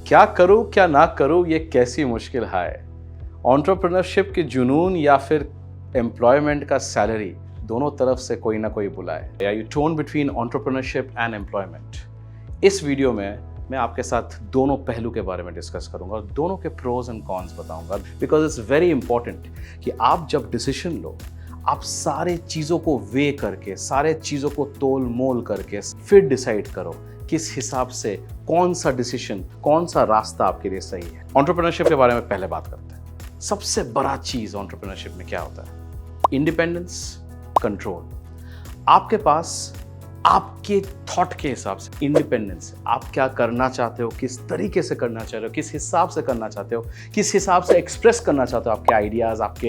क्या करूं क्या ना करूं ये कैसी मुश्किल है। एंटरप्रेन्योरशिप के जुनून या फिर एम्प्लॉयमेंट का सैलरी, दोनों तरफ से कोई ना कोई बुलाए। या you tone between entrepreneurship and employment. इस वीडियो में मैं आपके साथ दोनों पहलू के बारे में डिस्कस करूंगा और दोनों के प्रोज एंड कॉन्स बताऊंगा, बिकॉज इट्स वेरी इंपॉर्टेंट कि आप जब डिसीजन लो, आप सारे चीज़ों को वे करके, सारे चीज़ों को तोल मोल करके फिर डिसाइड करो किस हिसाब से कौन सा डिसीजन, कौन सा रास्ता आपके लिए सही है। एंटरप्रेन्योरशिप के बारे में पहले बात करते हैं। सबसे बड़ा चीज एंटरप्रेन्योरशिप में क्या होता है? Independence, control. आपके पास आपके थॉट के हिसाब से इंडिपेंडेंस, आप क्या करना चाहते हो, किस तरीके से करना चाहते हो, किस हिसाब से करना चाहते हो, किस हिसाब से एक्सप्रेस करना चाहते हो आपके आइडियाज, आपके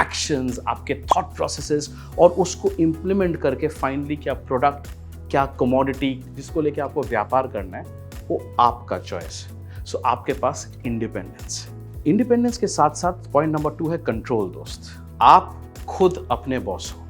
एक्शंस, आपके थॉट प्रोसेसेस, और उसको इंप्लीमेंट करके फाइनली क्या प्रोडक्ट, क्या कमोडिटी जिसको लेके आपको व्यापार करना है, वो आपका चॉइस है। सो आपके पास इंडिपेंडेंस के साथ साथ पॉइंट नंबर 2 है कंट्रोल। दोस्त, आप खुद अपने बॉस हो।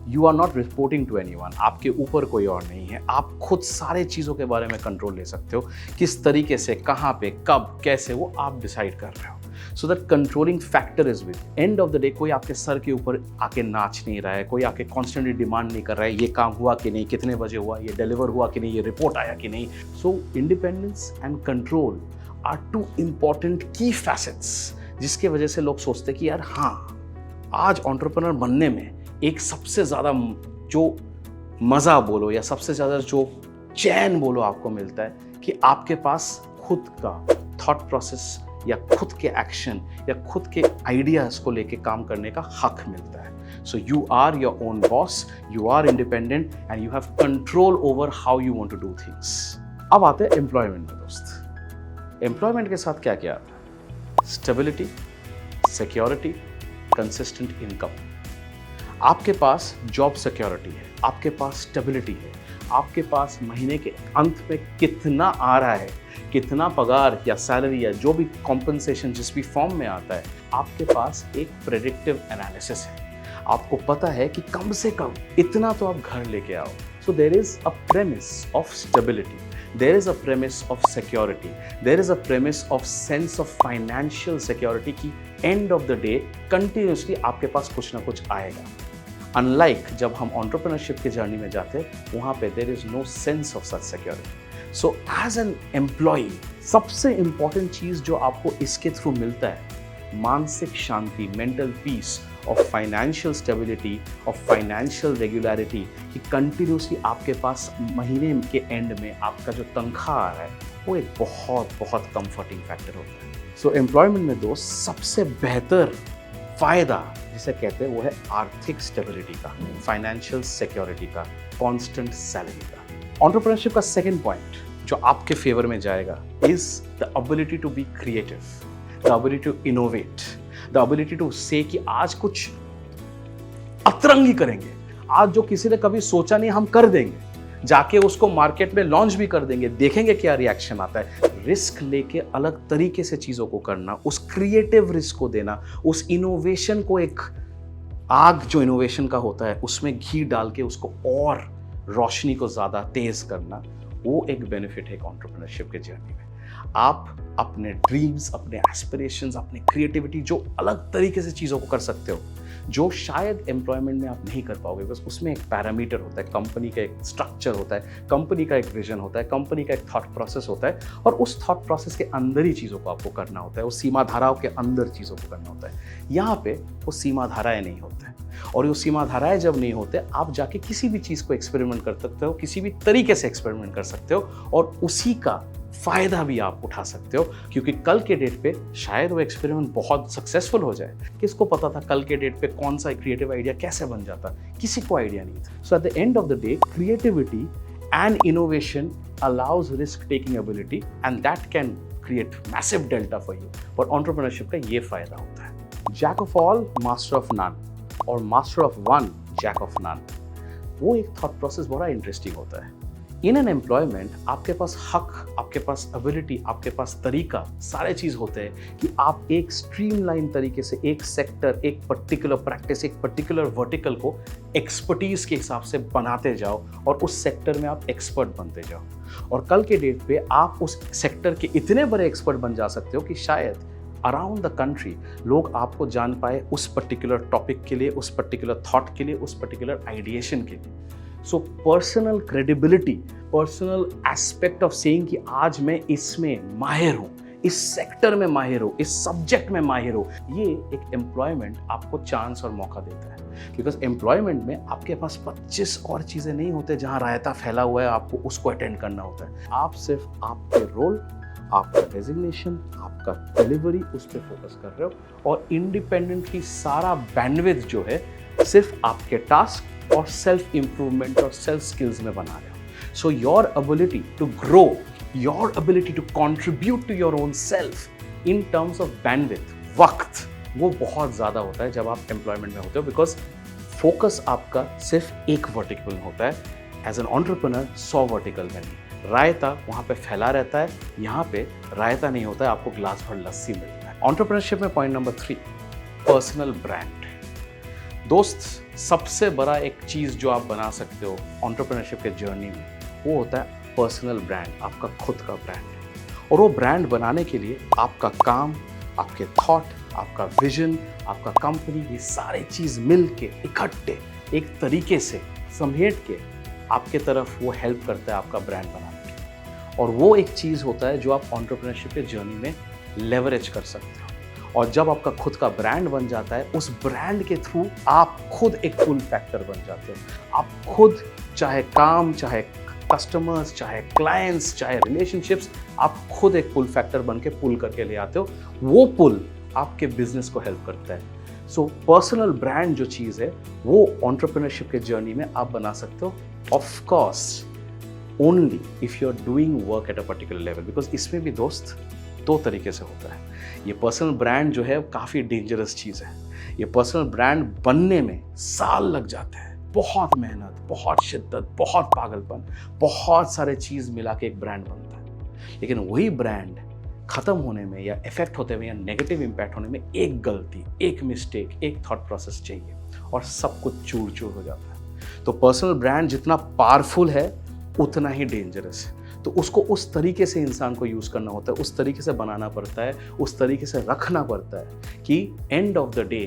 You are not reporting to anyone. आपके ऊपर कोई और नहीं है। आप खुद सारे चीज़ों के बारे में कंट्रोल ले सकते हो। किस तरीके से, कहाँ पे, कब, कैसे, वो आप डिसाइड कर रहे हो। So that controlling factor is with. And of the day कोई आपके सर के ऊपर आके नाच नहीं रहा है, कोई आके कॉन्स्टेंटली डिमांड नहीं कर रहा है ये काम हुआ कि नहीं, कितने बजे हुआ, ये डिलीवर हुआ कि नहीं, ये रिपोर्ट आया कि नहीं। So independence and control are 2 important key facets, जिसके वजह से लोग सोचते कि यार हाँ, आज एंटरप्रेन्योर बनने में एक सबसे ज़्यादा जो मज़ा बोलो या सबसे ज़्यादा जो चैन बोलो आपको मिलता है कि आपके पास खुद का थॉट प्रोसेस या खुद के एक्शन या खुद के आइडियाज को लेके काम करने का हक मिलता है। So you are your own boss, you are independent and you have control over how you want to do things. अब आते हैं एम्प्लॉयमेंट में। दोस्त, एम्प्लॉयमेंट के साथ क्या क्या आता है? Stability, security, consistent income. आपके पास जॉब सिक्योरिटी है, आपके पास स्टेबिलिटी है, आपके पास महीने के अंत में कितना आ रहा है, कितना पगार या सैलरी या जो भी कॉम्पनसेशन जिस भी फॉर्म में आता है, आपके पास एक प्रेडिक्टिव एनालिसिस है। आपको पता है कि कम से कम इतना तो आप घर लेके आओ। So there is a premise of stability, there is a premise of security, there is a premise of sense of financial security कि end of the day continuously आपके पास कुछ ना कुछ आएगा। Unlike जब हम entrepreneurship के जर्नी में जाते हैं, वहाँ पे there is no sense of such security. So as an employee, सबसे important चीज़ जो आपको इसके थ्रू मिलता है, मानसिक शांति, mental peace, of financial stability, of financial regularity, कि कंटिन्यूसली आपके पास महीने के एंड में आपका जो तनख्वाह आ रहा है वो एक बहुत बहुत कंफर्टिंग फैक्टर होता है। सो एम्प्लॉयमेंट में दोस्त सबसे बेहतर फायदा जिसे कहते हैं वो है आर्थिक स्टेबिलिटी का, फाइनेंशियल सिक्योरिटी का, कांस्टेंट सैलरी का। एंटरप्रेन्योरशिप का सेकंड पॉइंट जो आपके फेवर में जाएगा is the ability to be creative, the ability to innovate, the ability to say कि आज कुछ अतरंगी करेंगे, आज जो किसी ने कभी सोचा नहीं हम कर देंगे, जाके उसको मार्केट में लॉन्च भी कर देंगे, देखेंगे क्या रिएक्शन आता है। रिस्क लेके अलग तरीके से चीजों को करना, उस क्रिएटिव रिस्क को देना, उस इनोवेशन को, एक आग जो इनोवेशन का होता है उसमें घी डाल के उसको और रोशनी को ज्यादा तेज करना, वो एक बेनिफिट है एंटरप्रेन्योरशिप के जर्नी में। आप अपने ड्रीम्स, अपने एस्पिरेशंस, अपने क्रिएटिविटी, जो अलग तरीके से चीज़ों को कर सकते हो, जो शायद एम्प्लॉयमेंट में आप नहीं कर पाओगे, बस उसमें एक पैरामीटर होता है, कंपनी का एक स्ट्रक्चर होता है, कंपनी का एक विजन होता है, कंपनी का एक थॉट प्रोसेस होता है, और उस थॉट प्रोसेस के अंदर ही चीज़ों को आपको करना होता है, उस सीमा धाराओं के अंदर चीज़ों को करना होता है। यहाँ पे वो सीमा धाराएँ नहीं होते हैं, और ये सीमा धाराएँ जब नहीं होते, आप जाके किसी भी चीज़ को एक्सपेरिमेंट कर सकते हो, किसी भी तरीके से एक्सपेरिमेंट कर सकते हो, और उसी का फायदा भी आप उठा सकते हो, क्योंकि कल के डेट पे शायद वो एक्सपेरिमेंट बहुत सक्सेसफुल हो जाए। किसको पता था कल के डेट पे कौन सा क्रिएटिव आइडिया कैसे बन जाता? किसी को आइडिया नहीं था। So at the end of the day creativity and innovation allows risk taking ability, and that can create massive delta for you. और एंटरप्रेन्योरशिप का ये फायदा होता है। Jack of all master of none, और master of one jack of none, वो एक thought process बड़ा इंटरेस्टिंग होता है इन एन एम्प्लॉयमेंट आपके पास हक, आपके पास एबिलिटी, आपके पास तरीका, सारे चीज़ होते हैं कि आप एक स्ट्रीमलाइन तरीके से एक सेक्टर, एक पर्टिकुलर प्रैक्टिस, एक पर्टिकुलर वर्टिकल को एक्सपर्टीज के हिसाब से बनाते जाओ और उस सेक्टर में आप एक्सपर्ट बनते जाओ। और कल के डेट पे आप उस सेक्टर के इतने बड़े एक्सपर्ट बन जा सकते हो कि शायद अराउंड द कंट्री लोग आपको जान पाए उस पर्टिकुलर टॉपिक के लिए, उस पर्टिकुलर थॉट के लिए, उस पर्टिकुलर आइडिएशन के लिए। So personal credibility, personal aspect of saying कि आज मैं इसमें माहिर हूँ, इस सेक्टर में माहिर हूँ, इस सब्जेक्ट में माहिर हूँ, ये एक एम्प्लॉयमेंट आपको चांस और मौका देता है। बिकॉज एम्प्लॉयमेंट में आपके पास 25 और चीज़ें नहीं होते जहाँ रायता फैला हुआ है, आपको उसको अटेंड करना होता है। आप सिर्फ आपके रोल, आपका डेजिग्नेशन, आपका डिलीवरी, उस पर फोकस कर रहे हो और इंडिपेंडेंटली सारा बैंडविड्थ जो है सिर्फ आपके टास्क और सेल्फ इंप्रूवमेंट और सेल्फ स्किल्स में बना रहे हो। So your ability to grow, your ability to contribute to your own self in terms of bandwidth, वक्त, वो बहुत ज़्यादा होता है जब आप एम्प्लॉयमेंट में होते हो। बिकॉज फोकस आपका सिर्फ एक वर्टिकल में होता है। एज एन एंटरप्रेन्योर 100 वर्टिकल में नहीं, रायता वहाँ पे फैला रहता है, यहाँ पे रायता नहीं होता है, आपको ग्लास भर लस्सी मिलता है। एंटरप्रेन्योरशिप में पॉइंट नंबर 3, पर्सनल ब्रांड। दोस्त, सबसे बड़ा एक चीज़ जो आप बना सकते हो एंटरप्रेन्योरशिप के जर्नी में, वो होता है पर्सनल ब्रांड, आपका खुद का ब्रांड। और वो ब्रांड बनाने के लिए आपका काम, आपके थॉट, आपका विजन, आपका कंपनी, ये सारे चीज़ मिल के इकट्ठे एक तरीके से समेट के आपके तरफ वो हेल्प करता है आपका ब्रांड बनाने के। और वो एक चीज़ होता है जो आप एंटरप्रेन्योरशिप के जर्नी में लेवरेज कर सकते हो। और जब आपका खुद का ब्रांड बन जाता है, उस ब्रांड के थ्रू आप खुद एक पुल फैक्टर बन जाते हो। आप खुद, चाहे काम, चाहे कस्टमर्स, चाहे क्लाइंट्स, चाहे रिलेशनशिप्स, आप खुद एक पुल फैक्टर बन के पुल करके ले आते हो। वो पुल आपके बिजनेस को हेल्प करता है। सो पर्सनल ब्रांड जो चीज़ है वो एंटरप्रेन्योरशिप के जर्नी में आप बना सकते हो। Of course only if you are doing work at a particular level. Because इसमें भी दोस्त 2 तरीके से होता है। ये पर्सनल ब्रांड जो है काफ़ी डेंजरस चीज़ है। ये पर्सनल ब्रांड बनने में साल लग जाते हैं, बहुत मेहनत, बहुत शिद्दत, बहुत पागलपन, बहुत सारे चीज़ मिला के एक ब्रांड बनता है। लेकिन वही ब्रांड ख़त्म होने में या इफेक्ट होते में या नेगेटिव इम्पैक्ट होने में एक गलती, एक मिस्टेक, एक थॉट प्रोसेस चाहिए और सब कुछ चूर चूर हो जाता है। तो पर्सनल ब्रांड जितना पावरफुल है उतना ही डेंजरस है। तो उसको उस तरीके से इंसान को यूज़ करना होता है, उस तरीके से बनाना पड़ता है, उस तरीके से रखना पड़ता है कि and of the day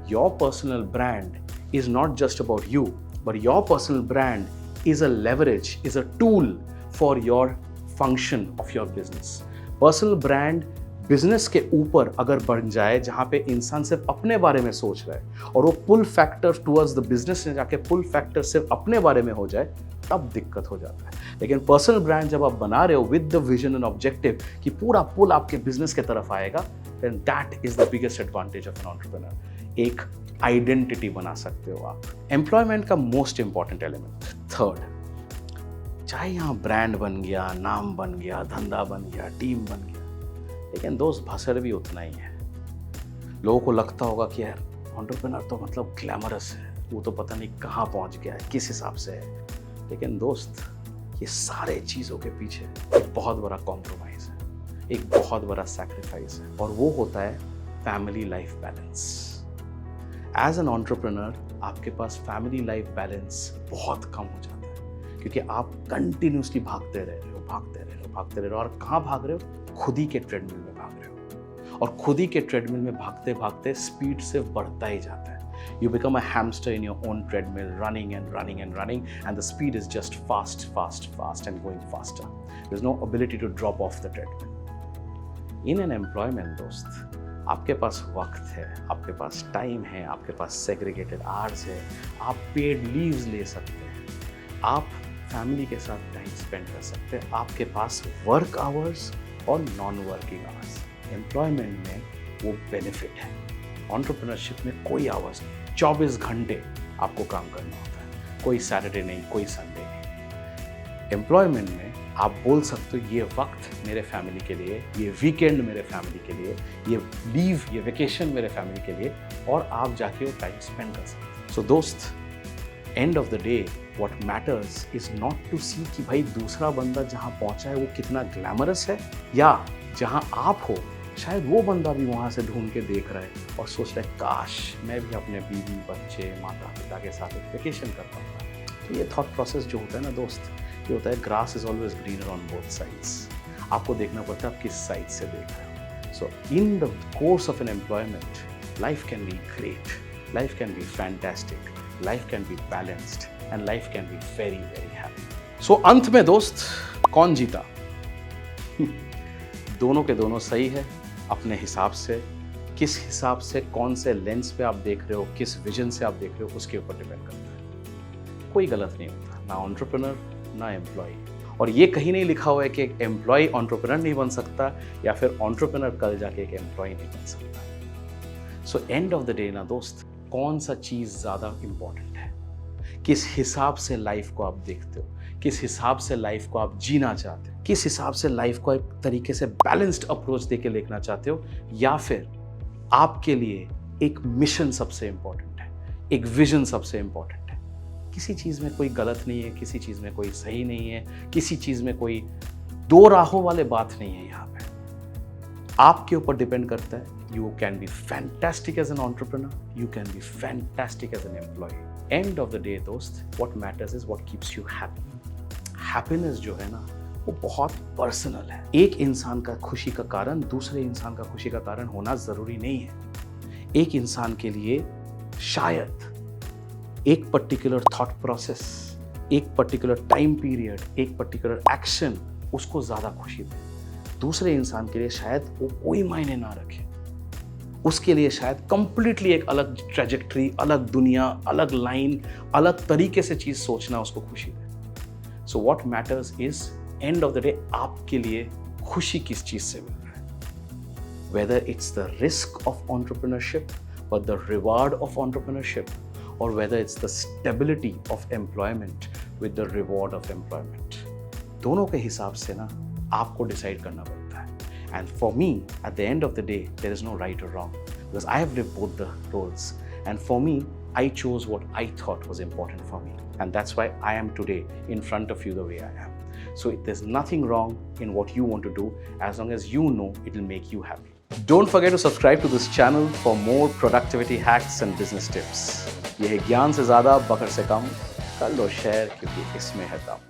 your personal brand is not just about you, but your personal brand is a leverage, is a tool for your function of your business. Personal brand business के ऊपर अगर बन जाए, जहाँ पे इंसान सिर्फ अपने बारे में सोच रहा है और वो pull factor towards the business में जाके पुल फैक्टर सिर्फ अपने बारे में हो जाए, तब दिक्कत हो जाता है। लेकिन पर्सनल ब्रांड जब आप बना रहे हो with the vision and objective कि पूरा पुल आपके बिजनेस के तरफ आएगा, then that is the biggest advantage of an entrepreneur. एक आइडेंटिटी बना सकते हो आप। एम्प्लॉयमेंट का मोस्ट इंपॉर्टेंट एलिमेंट, थर्ड, चाहे यहाँ ब्रांड बन गया, नाम बन गया, धंधा बन गया, टीम बन गया, लेकिन दोस्त भसड़ भी उतना ही है। लोगों को लगता होगा कि यार एंटरप्रेन्योर तो मतलब ग्लैमरस है, वो तो पता नहीं कहाँ पहुँच गया है, किस हिसाब से है। लेकिन दोस्त, ये सारे चीज़ों के पीछे एक बहुत बड़ा कॉम्प्रोमाइज़ है, एक बहुत बड़ा सैक्रिफाइस है, और वो होता है family life balance. As an entrepreneur आपके पास फैमिली लाइफ बैलेंस बहुत कम हो जाता है, क्योंकि आप कंटिन्यूसली भागते रह रहे हो, और कहाँ भाग रहे हो? खुद ही के ट्रेडमिल में भाग रहे हो। और खुद ही के ट्रेडमिल में भागते भागते स्पीड सिर्फ बढ़ता ही जाता है। You become a hamster in your own treadmill, running and running and running, and the speed is just fast and going faster. There's no ability to drop off the treadmill. In an employment, दोस्त, आपके पास वक्त है, आपके पास time है, आपके पास segregated hours है, आप paid leaves ले सकते हैं, आप फैमिली के साथ टाइम स्पेंड कर सकते हैं, आपके पास वर्क आवर्स और नॉन वर्किंग आवर्स। एम्प्लॉयमेंट में वो बेनिफिट है। एंटरप्रेन्योरशिप में कोई आवर्स नहीं, 24 घंटे आपको काम करना होता है, कोई सैटरडे नहीं, कोई संडे नहीं। एम्प्लॉयमेंट में आप बोल सकते हो ये वक्त मेरे फैमिली के लिए, ये वीकेंड मेरे फैमिली के लिए, ये लीव, ये वेकेशन मेरे फैमिली के लिए, और आप जाके वो टाइम स्पेंड कर सकते हो। सो दोस्त, end of the day what matters is not to see कि भाई दूसरा बंदा जहाँ पहुँचा है वो कितना ग्लैमरस है, या जहाँ आप हो शायद वो बंदा भी वहाँ से ढूंढ के देख रहा है और सोच रहा है काश मैं भी अपने बीवी बच्चे माता पिता के साथ एक वेकेशन कर पाता। तो ये थॉट प्रोसेस जो होता है ना दोस्त, ये होता है grass is always greener on both sides. आपको देखना पड़ता है आप किस साइड से देख रहे हो। So in the course of an employment life can be great, life can be fantastic, life can be balanced and life can be very very happy. So अंत में दोस्त कौन जीता? दोनों के दोनों सही है अपने हिसाब से। किस हिसाब से, कौन से लेंस पे आप देख रहे हो, किस विजन से आप देख रहे हो, उसके ऊपर डिपेंड करता है। कोई गलत नहीं होता, ना एंटरप्रेन्योर ना एम्प्लॉय। और ये कहीं नहीं लिखा हुआ है कि एक एम्प्लॉय एंटरप्रेन्योर नहीं बन सकता या फिर एंटरप्रेन्योर कल जाके एक एम्प्लॉय नहीं बन सकता। So and of the day ना दोस्त, कौन सा चीज़ ज़्यादा इम्पॉर्टेंट है, किस हिसाब से लाइफ को आप देखते हो, किस हिसाब से लाइफ को आप जीना चाहते हो, किस हिसाब से लाइफ को एक तरीके से बैलेंस्ड अप्रोच देके देखना चाहते हो, या फिर आपके लिए एक मिशन सबसे इंपॉर्टेंट है, एक विजन सबसे इंपॉर्टेंट है। किसी चीज़ में कोई गलत नहीं है, किसी चीज़ में कोई सही नहीं है, किसी चीज़ में कोई दो राहों वाले बात नहीं है। यहाँ पे आपके ऊपर डिपेंड करता है। You can be fantastic as an entrepreneur, you can be fantastic as an employ. End of the day दोस्त, what matters is what keeps you happy. Happiness जो है ना वो बहुत पर्सनल है। एक इंसान का खुशी का कारण दूसरे इंसान का खुशी का कारण होना जरूरी नहीं है। एक इंसान के लिए शायद एक पर्टिकुलर थॉट प्रोसेस, एक पर्टिकुलर टाइम पीरियड, एक पर्टिकुलर एक्शन उसको ज्यादा खुशी दे। दूसरे इंसान के लिए शायद वो कोई मायने ना रखे, उसके लिए शायद कंप्लीटली एक अलग ट्रेजेक्ट्री, अलग दुनिया, अलग लाइन, अलग तरीके से चीज सोचना उसको खुशी दे। So what matters is end of the day आपके लिए खुशी किस चीज से मिल रहा है। Whether it's the risk of entrepreneurship और द रिवार्ड ऑफ एंटरप्रेन्योरशिप, और whether it's the stability of employment with the reward of employment. दोनों के हिसाब से ना आपको डिसाइड करना पड़ता है। And for me at the end of the day there is no right और wrong, because I have lived both the roles, and for me I chose what I thought was important for me, and that's why I am today in front of you the way I am. So there's nothing wrong in what you want to do as long as you know it will make you happy. Don't forget to subscribe to this channel for more productivity hacks and business tips. ये है ज्ञान से ज़्यादा बकर से कम, कर लो share क्योंकि इसमें है दम।